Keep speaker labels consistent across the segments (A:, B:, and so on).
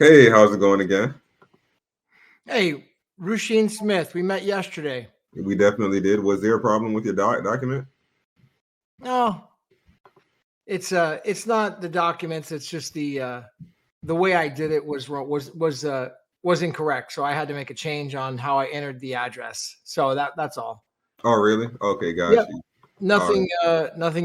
A: Hey, how's it going again?
B: Hey, Rusheen Smith, we met yesterday.
A: We definitely did. Was there a problem with your document?
B: No, it's not the documents. It's just the way I did it was incorrect. So I had to make a change on how I entered the address. So that's all.
A: Oh, really? Okay, got
B: Yep.
A: you.
B: Nothing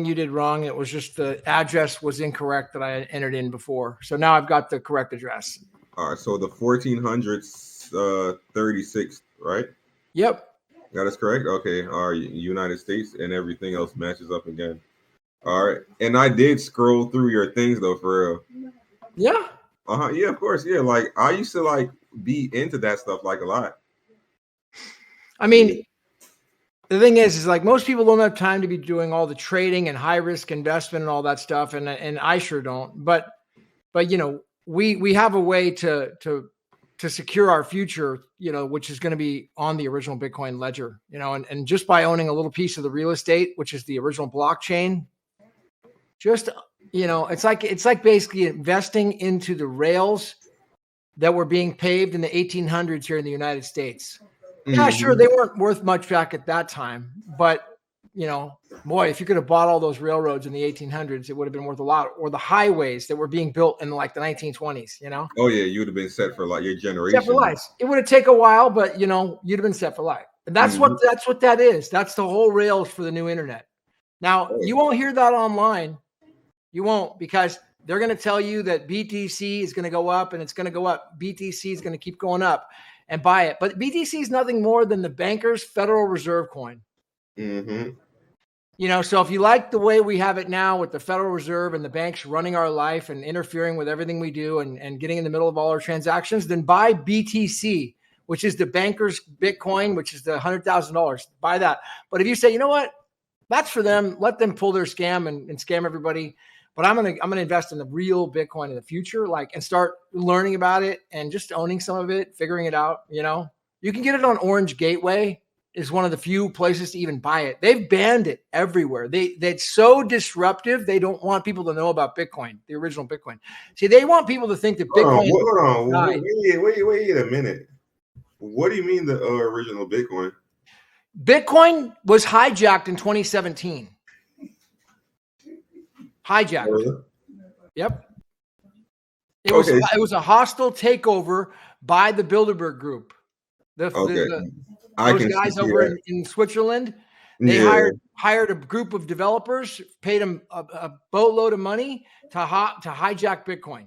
B: you did wrong. It was just the address was incorrect that I had entered in before. So now I've got the correct address.
A: All right, so the 1436, right?
B: Yep.
A: That is correct. Okay, all right, United States and everything else matches up again. All right, and I did scroll through your things though, for real.
B: Yeah.
A: Yeah, of course. Yeah, like I used to like be into that stuff like a lot.
B: I mean, the thing is like most people don't have time to be doing all the trading and high risk investment and all that stuff, and I sure don't. But you know, we have a way to secure our future, you know, which is going to be on the original Bitcoin ledger, you know, and just by owning a little piece of the real estate, which is the original blockchain, just, you know, it's like basically investing into the rails that were being paved in the 1800s here in the United States. Yeah, sure, they weren't worth much back at that time, but you know, boy, if you could have bought all those railroads in the 1800s, it would have been worth a lot. Or the highways that were being built in like the 1920s, you know?
A: Oh yeah, you would have been set for like your generation.
B: Set for life. It would have taken a while, but you know, you'd have been set for life. And that's what that is. That's the whole rails for the new internet. Now, you won't hear that online. You won't, because they're going to tell you that BTC is going to go up and it's going to go up. BTC is going to keep going up and buy it. But BTC is nothing more than the banker's Federal Reserve coin.
A: Mm-hmm.
B: You know, so if you like the way we have it now with the Federal Reserve and the banks running our life and interfering with everything we do and getting in the middle of all our transactions, then buy BTC, which is the banker's Bitcoin, which is the $100,000. Buy that. But if you say, you know what, that's for them, let them pull their scam and scam everybody. But I'm gonna invest in the real Bitcoin in the future, like, and start learning about it and just owning some of it, figuring it out. You know, you can get it on Orange Gateway. Is one of the few places to even buy it. They've banned it everywhere. That's so disruptive. They don't want people to know about Bitcoin, the original Bitcoin. See, they want people to think that Bitcoin.
A: Hold on. Wait a minute. What do you mean the original Bitcoin?
B: Bitcoin was hijacked in 2017. Hijacked.
A: Really?
B: Yep. It was a hostile takeover by the Bilderberg group. Those guys over in Switzerland, they hired a group of developers, paid them a boatload of money to hijack Bitcoin.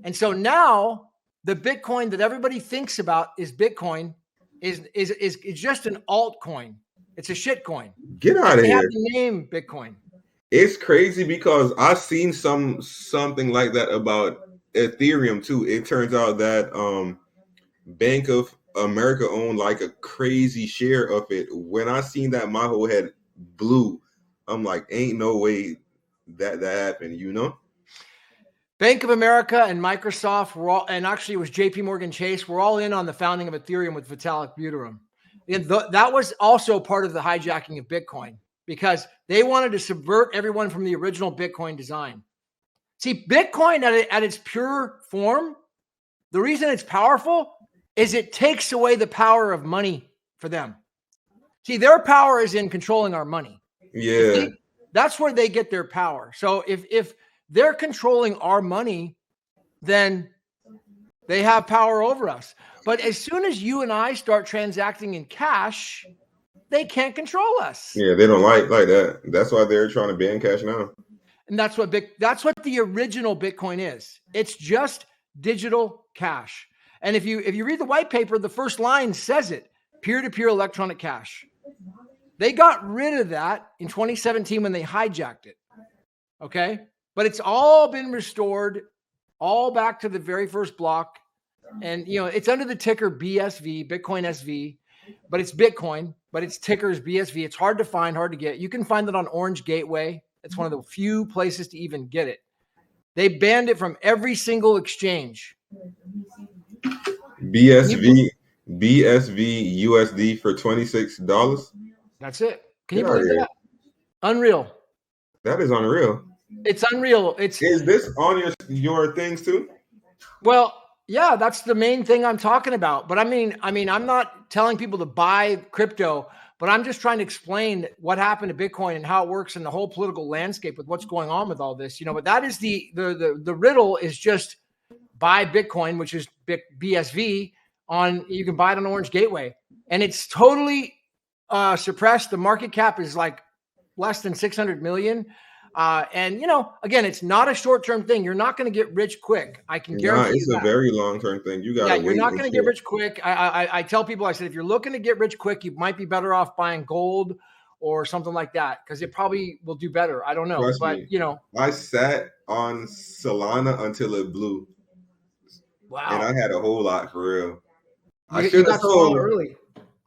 B: And so now the Bitcoin that everybody thinks about is Bitcoin is just an altcoin. It's a shit coin.
A: Get out of here.
B: They have the name Bitcoin.
A: It's crazy because I've seen something like that about Ethereum too. It turns out that Bank of America owned like a crazy share of it. When I seen that, my whole head blew. I'm like, ain't no way that happened, you know?
B: Bank of America and Microsoft were all, and actually it was JP Morgan Chase, were all in on the founding of Ethereum with Vitalik Buterin. And that was also part of the hijacking of Bitcoin because they wanted to subvert everyone from the original Bitcoin design. See, Bitcoin at its pure form, the reason it's powerful is it takes away the power of money for them. See, their power is in controlling our money.
A: Yeah.
B: That's where they get their power. So if they're controlling our money, then they have power over us. But as soon as you and I start transacting in cash, they can't control us.
A: Yeah, they don't like that. That's why they're trying to ban cash now.
B: And that's what the original Bitcoin is. It's just digital cash. And if you read the white paper, the first line says it, peer-to-peer electronic cash. They got rid of that in 2017 when they hijacked it. Okay? But it's all been restored, all back to the very first block. And, you know, it's under the ticker BSV, Bitcoin SV, but it's Bitcoin, but its ticker is BSV. It's hard to find, hard to get. You can find it on Orange Gateway. It's one of the few places to even get it. They banned it from every single exchange.
A: BSV USD for $26.
B: That's it. Can you believe that? Unreal.
A: That is unreal.
B: It's unreal.
A: Is this on your things too?
B: Well, Yeah, that's the main thing I'm talking about. But I mean, I'm not telling people to buy crypto, but I'm just trying to explain what happened to Bitcoin and how it works in the whole political landscape with what's going on with all this. But that is the riddle is just buy Bitcoin, which is BSV you can buy it on Orange Gateway, and it's totally suppressed. The market cap is like less than 600 million. And again, it's not a short-term thing. You're not going to get rich quick. I can guarantee
A: It's
B: you
A: a
B: that.
A: very long-term thing. You gotta
B: You're
A: wait
B: not
A: and
B: going to
A: shit.
B: get rich quick. I tell people, I said, if you're looking to get rich quick, you might be better off buying gold or something like that, because it probably will do better. I don't know.
A: Trust
B: But
A: me. I sat on Solana until it blew.
B: Wow.
A: And I had a whole lot for real.
B: You got Solana early.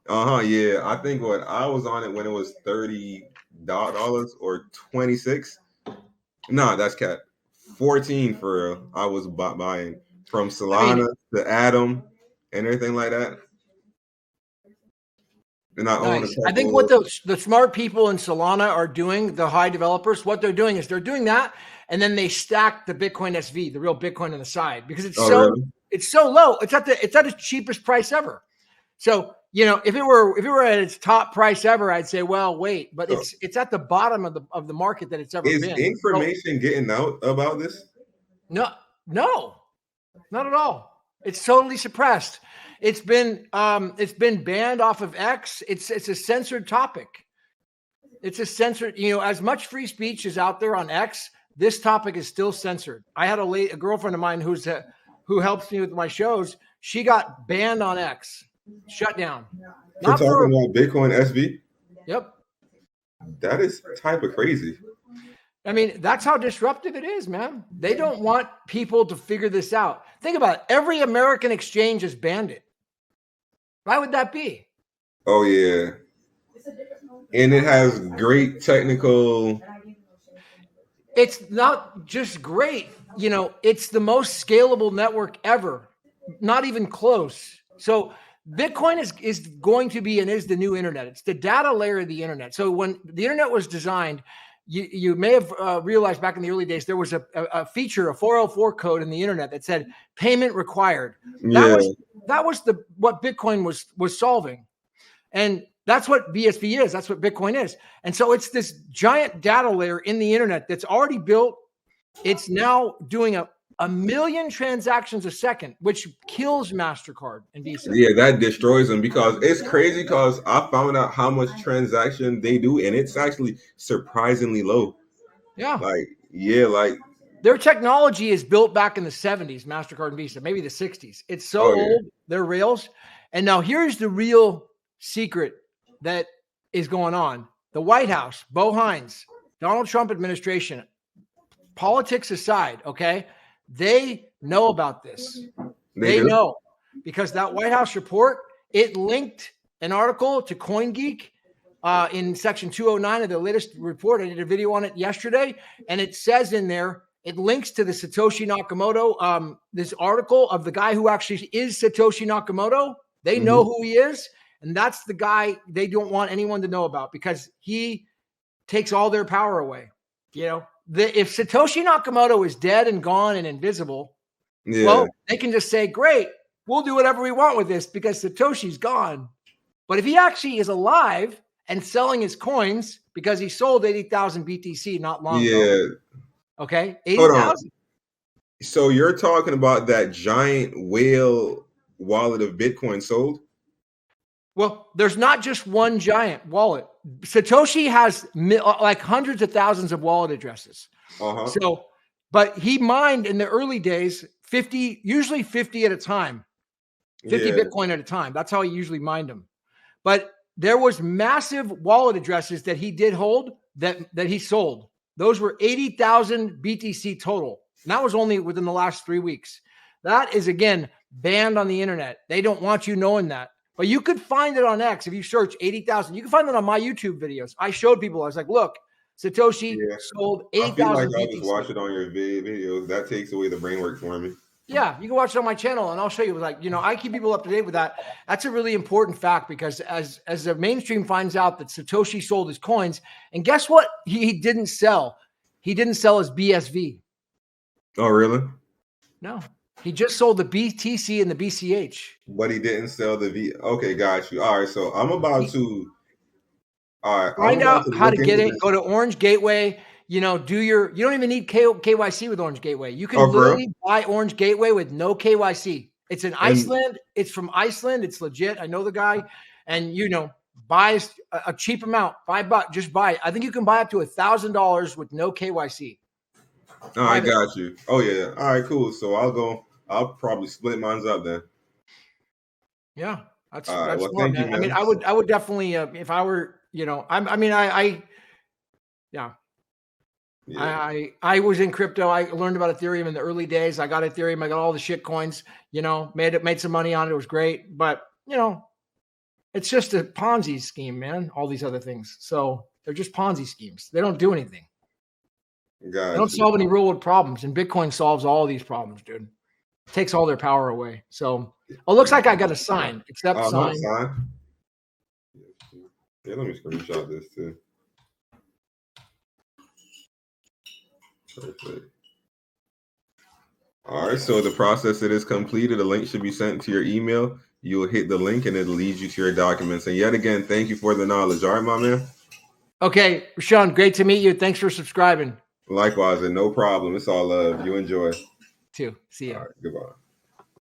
A: Yeah. I think I was on it when it was $30 or 26. No, that's cap. 14 for real. I was buying from Solana to Atom and everything like that. And I own a couple.
B: I think what the smart people in Solana are doing, the high developers, what they're doing is they're doing that, and then they stack the Bitcoin SV, the real Bitcoin on the side, because it's it's so low. It's at its cheapest price ever. So if it were at its top price ever, I'd say, well, wait, but it's at the bottom of the market that it's ever been.
A: Is information getting out about this?
B: No, not at all. It's totally suppressed. It's been banned off of X. It's a censored topic. It's a censored, as much free speech is out there on X, this topic is still censored. I had a girlfriend of mine who helps me with my shows. She got banned on X, shut down.
A: For talking about Bitcoin SV?
B: Yep.
A: That is type of crazy.
B: I mean, that's how disruptive it is, man. They don't want people to figure this out. Think about it. Every American exchange has banned it. Why would that be?
A: Oh, yeah. And it has great technical.
B: It's not just great. It's the most scalable network ever. Not even close. So Bitcoin is going to be and is the new internet. It's the data layer of the internet. So when the internet was designed, you may have realized back in the early days, there was a feature, a 404 code in the internet that said payment required. That was what Bitcoin was solving. And that's what BSV is. That's what Bitcoin is. And so it's this giant data layer in the internet that's already built. It's now doing a million transactions a second, which kills MasterCard and Visa.
A: Yeah, that destroys them, because it's crazy, because I found out how much transaction they do, and it's actually surprisingly low.
B: Yeah.
A: Like
B: their technology is built back in the 70s, MasterCard and Visa, maybe the 60s. It's so old, they're rails. And now here's the real secret that is going on. The White House, Beau Hines, Donald Trump administration, politics aside, okay? They know about this. They know, because that White House report, it linked an article to CoinGeek in section 209 of the latest report. I did a video on it yesterday, and it says in there, it links to the Satoshi Nakamoto, this article of the guy who actually is Satoshi Nakamoto. They know who he is, and that's the guy they don't want anyone to know about, because he takes all their power away. If Satoshi Nakamoto is dead and gone and invisible, well, they can just say, great, we'll do whatever we want with this because Satoshi's gone. But if he actually is alive and selling his coins, because he sold 80,000 BTC not long ago. Okay, 80,000.
A: So you're talking about that giant whale wallet of Bitcoin sold?
B: Well, there's not just one giant wallet. Satoshi has like hundreds of thousands of wallet addresses. So, but he mined in the early days, usually 50 at a time, 50 Bitcoin at a time. That's how he usually mined them. But there was massive wallet addresses that he did hold that he sold. Those were 80,000 BTC total. And that was only within the last 3 weeks. That is, again, banned on the internet. They don't want you knowing that. But you could find it on X if you search 80,000. You can find it on my YouTube videos. I showed people. I was like, look, Satoshi sold 80,000
A: I feel like I'll just watch it on your videos. That takes away the brain work for me.
B: Yeah, you can watch it on my channel, and I'll show you. I keep people up to date with that. That's a really important fact, because as the mainstream finds out that Satoshi sold his coins, and guess what? He didn't sell. He didn't sell his BSV.
A: Oh, really?
B: No. He just sold the BTC and the BCH.
A: But he didn't sell the V. Okay, got you. All right, so I'm about to. All right, I'm
B: Find
A: about
B: out
A: to
B: how
A: look
B: to get
A: into
B: it.
A: this.
B: Go to Orange Gateway. You don't even need KYC with Orange Gateway. You can
A: Oh, bro.
B: literally buy Orange Gateway with no KYC. It's in
A: And
B: Iceland. It's from Iceland. It's legit. I know the guy. And buy a cheap amount. Just buy it. I think you can buy up to $1,000 with no KYC.
A: I got you. Oh yeah. All right, cool. So I'll probably split mine up then.
B: Yeah, that's
A: All right. Well,
B: smart,
A: thank you,
B: man. I mean,
A: man.
B: I would definitely if I were, yeah.
A: Yeah.
B: I was in crypto. I learned about Ethereum in the early days. I got Ethereum. I got all the shit coins. Made some money on it. It was great, but it's just a Ponzi scheme, man. All these other things, so they're just Ponzi schemes. They don't do anything. They don't solve any real world problems, and Bitcoin solves all these problems, dude. It takes all their power away. So, it looks like I got a sign. Accept sign.
A: Sign. Yeah, let me screenshot this too. Perfect. All right, so the process it is completed. A link should be sent to your email. You will hit the link and it leads you to your documents. And yet again, thank you for the knowledge. All right, my man.
B: Okay, Sean, great to meet you. Thanks for subscribing.
A: Likewise, and no problem. It's all love. You enjoy.
B: Too. See ya.
A: All right, goodbye.